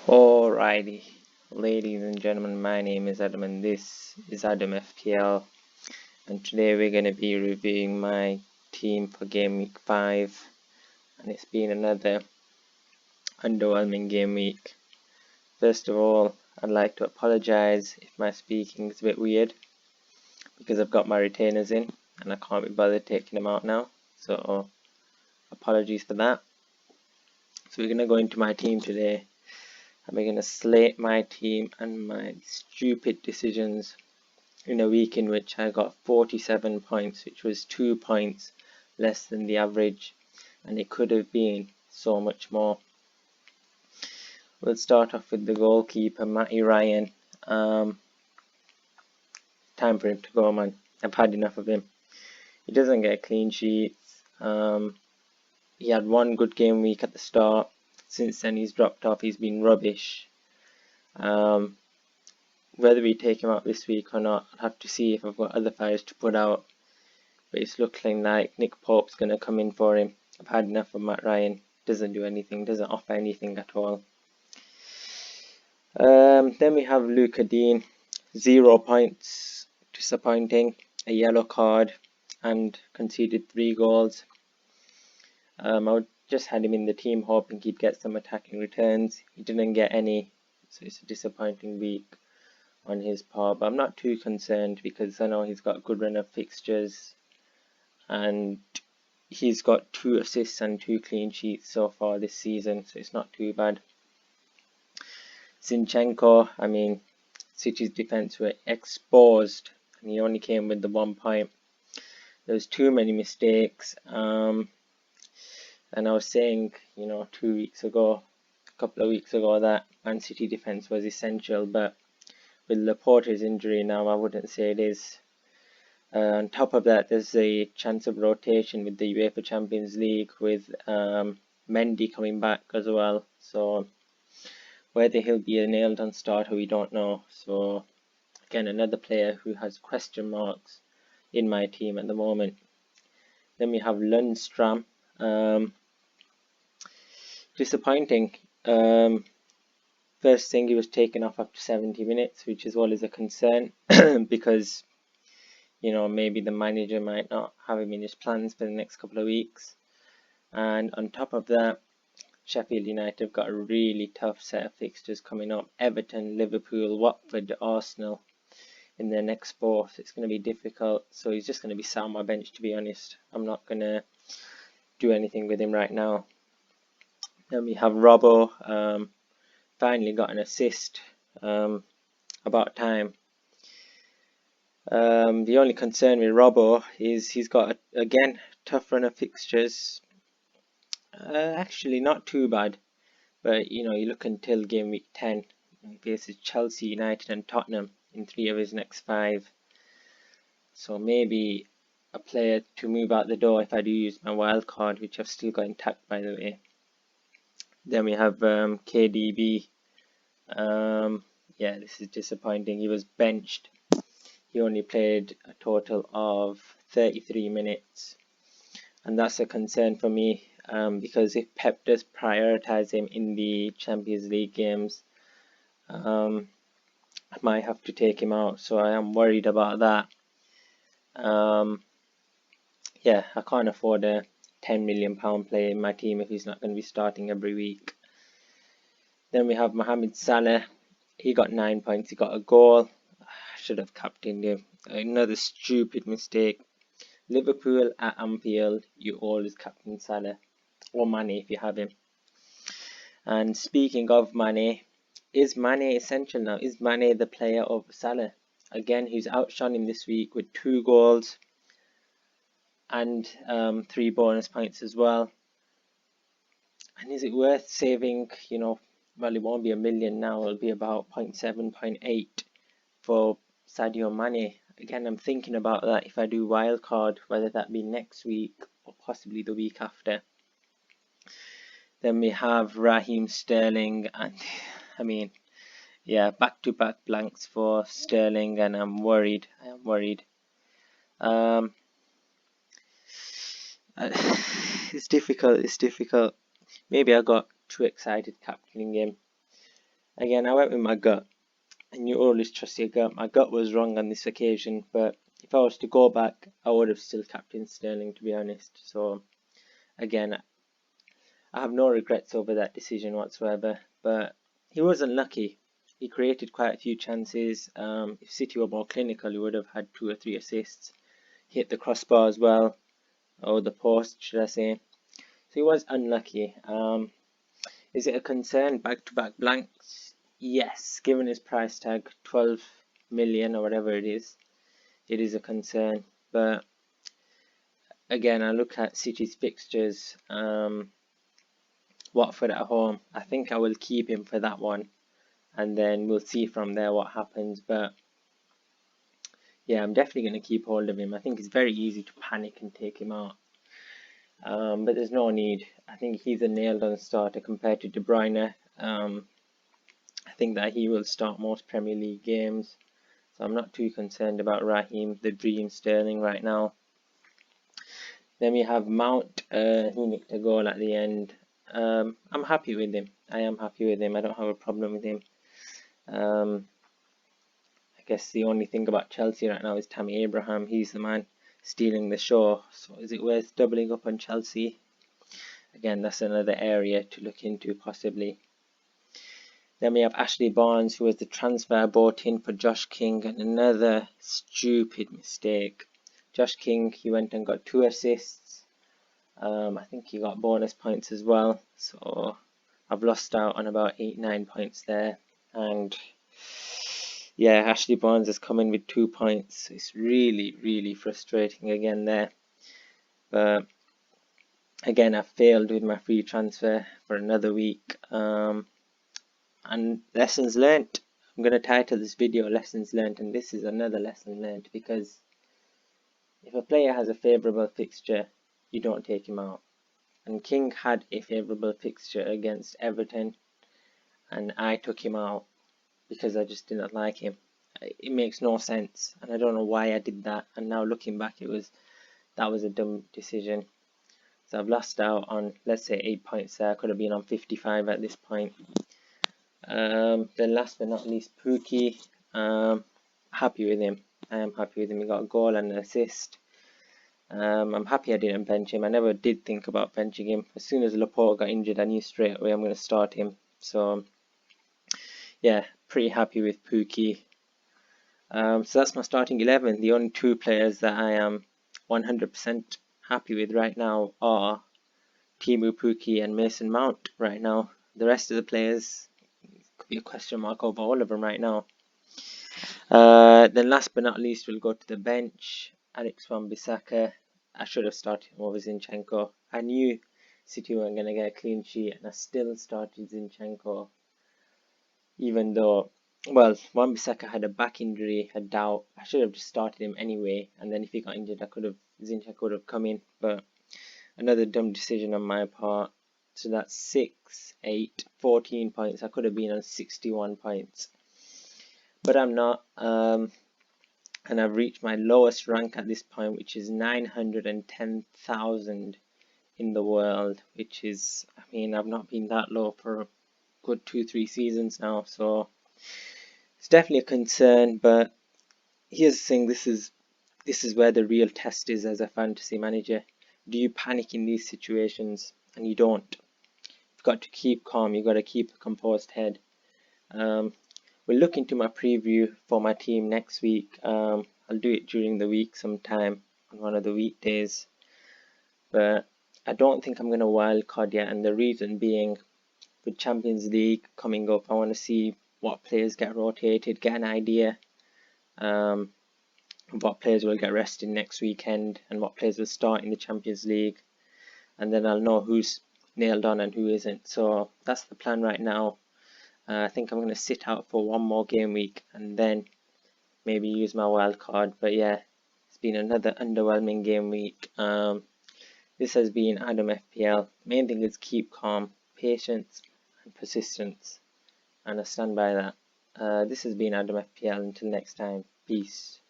Alrighty, ladies and gentlemen, my name is Adam and this is Adam FTL, and today we're going to be reviewing my team for Game Week 5, and it's been another underwhelming game week. First of all, I'd like to apologise if my speaking is a bit weird, because I've got my retainers in and I can't be bothered taking them out now, so apologies for that. So we're going to go into my team today. I'm going to slate my team and my stupid decisions in a week in which I got 47 points, which was 2 points less than the average, and it could have been so much more. We'll start off with the goalkeeper, Matty Ryan. Time for him to go, man. I've had enough of him. He doesn't get clean sheets. He had one good game week at the start. Since then he's dropped off. He's been rubbish. Whether we take him out this week or not, I'll have to see if I've got other fires to put out. But it's looking like Nick Pope's going to come in for him. I've had enough of Matt Ryan. Doesn't do anything, doesn't offer anything at all. Then we have Luca Dean. 0 points. Disappointing. A yellow card and conceded 3 goals. I just had him in the team hoping he'd get some attacking returns. He didn't get any, so it's a disappointing week on his part. But I'm not too concerned because I know he's got a good run of fixtures and he's got 2 assists and 2 clean sheets so far this season, so it's not too bad. Zinchenko, I mean, City's defence were exposed and he only came with the 1 point. There was too many mistakes. And I was saying, 2 weeks ago, a couple of weeks ago, that Man City defence was essential, but with Laporte's injury now, I wouldn't say it is. On top of that, there's a chance of rotation with the UEFA Champions League, with Mendy coming back as well. So whether he'll be a nailed-on starter, we don't know. So again, another player who has question marks in my team at the moment. Then we have Lundstram. Disappointing. First thing, he was taken off after 70 minutes, which is always a concern because maybe the manager might not have him in his plans for the next couple of weeks. And on top of that, Sheffield United have got a really tough set of fixtures coming up. Everton, Liverpool, Watford, Arsenal in their next 4. So it's going to be difficult. So he's just going to be sat on my bench, to be honest. I'm not going to do anything with him right now. Then we have Robbo. Finally got an assist. About time. The only concern with Robbo is he's got, again, tough run of fixtures. Actually, not too bad. But, you look until game week 10. He faces Chelsea, United and Tottenham in 3 of his next 5. So maybe a player to move out the door if I do use my wild card, which I've still got intact, by the way. Then we have KDB. Yeah, this is disappointing. He was benched. He only played a total of 33 minutes. And that's a concern for me because if Pep does prioritise him in the Champions League games, I might have to take him out. So I am worried about that. Yeah, I can't afford a £10 million player in my team if he's not going to be starting every week. Then we have Mohamed Salah. He got 9 points. He got a goal. I should have captained him. Another stupid mistake. Liverpool at Anfield, you always captain Salah. Or Mane if you have him. And speaking of Mane, is Mane essential now? Is Mane the player of Salah? Again, he's outshone him this week with 2 goals and 3 bonus points as well. And is it worth saving, well, it won't be a million now, it'll be about 0.7, 0.8 for Sadio Mane. Again, I'm thinking about that if I do wildcard, whether that be next week or possibly the week after. Then we have Raheem Sterling, and I mean, yeah, back-to-back blanks for Sterling, and I'm worried. It's difficult. Maybe I got too excited captaining him. Again, I went with my gut, and you always trust your gut. My gut was wrong on this occasion, but if I was to go back, I would have still captained Sterling, to be honest. So again, I have no regrets over that decision whatsoever, but he was unlucky. He created quite a few chances. If City were more clinical, he would have had 2 or 3 assists. Hit the crossbar as well, or the post, should I say. So he was unlucky. Is it a concern? Back-to-back blanks? Yes, given his price tag, 12 million or whatever it is a concern. But again, I look at City's fixtures. Watford at home. I think I will keep him for that one, and then we'll see from there what happens. But yeah, I'm definitely going to keep hold of him. I think it's very easy to panic and take him out, but there's no need. I think he's a nailed-on starter compared to De Bruyne. I think that he will start most Premier League games, so I'm not too concerned about Raheem, the dream Sterling right now. Then we have Mount. He nicked a goal at the end. I'm happy with him. I am happy with him. I don't have a problem with him. I guess the only thing about Chelsea right now is Tammy Abraham. He's the man stealing the show. So is it worth doubling up on Chelsea? Again, that's another area to look into possibly. Then we have Ashley Barnes, who was the transfer bought in for Josh King, and another stupid mistake. Josh King, he went and got 2 assists. I think he got bonus points as well. So I've lost out on about 8-9 points there. And yeah, Ashley Barnes has come in with 2 points. It's really, really frustrating again there. But again, I failed with my free transfer for another week. And lessons learnt. I'm going to title this video Lessons Learnt, and this is another lesson learnt, because if a player has a favourable fixture, you don't take him out. And King had a favourable fixture against Everton, and I took him out because I just didn't like him. It makes no sense, and I don't know why I did that. And now looking back, that was a dumb decision. So I've lost out on, let's say, 8 points there. I could have been on 55 at this point. Then last but not least, Pookie. Happy with him. I am happy with him. He got a goal and an assist. I'm happy I didn't bench him. I never did think about benching him. As soon as Laporte got injured, I knew straight away I'm going to start him. So yeah, pretty happy with Pookie. So that's my starting 11. The only 2 players that I am 100% happy with right now are Teemu Pukki and Mason Mount right now. The rest of the players, could be a question mark over all of them right now. Then last but not least, we'll go to the bench. Alex Wan-Bissaka. I should have started him over Zinchenko. I knew City weren't going to get a clean sheet, and I still started Zinchenko. Even though, well, Wan-Bissaka had a back injury, a doubt. I should have just started him anyway, and then if he got injured, Zinchenko would have come in. But another dumb decision on my part. So that's 6, 8, 14 points. I could have been on 61 points. But I'm not. And I've reached my lowest rank at this point, which is 910,000 in the world. Which is, I mean, I've not been that low for a good 2-3 seasons now. So it's definitely a concern. But here's the thing, this is where the real test is as a fantasy manager. Do you panic in these situations? And you don't. You've got to keep calm. You've got to keep a composed head. We'll look into my preview for my team next week. I'll do it during the week sometime on one of the weekdays. But I don't think I'm going to wildcard yet. And the reason being, with Champions League coming up, I want to see what players get rotated, get an idea what players will get rested next weekend and what players will start in the Champions League, and then I'll know who's nailed on and who isn't. So that's the plan right now. I think I'm going to sit out for one more game week and then maybe use my wild card. But yeah, it's been another underwhelming game week. This has been Adam FPL. Main thing is keep calm, patience and persistence, and I stand by that. This has been Adam FPL. Until next time, peace.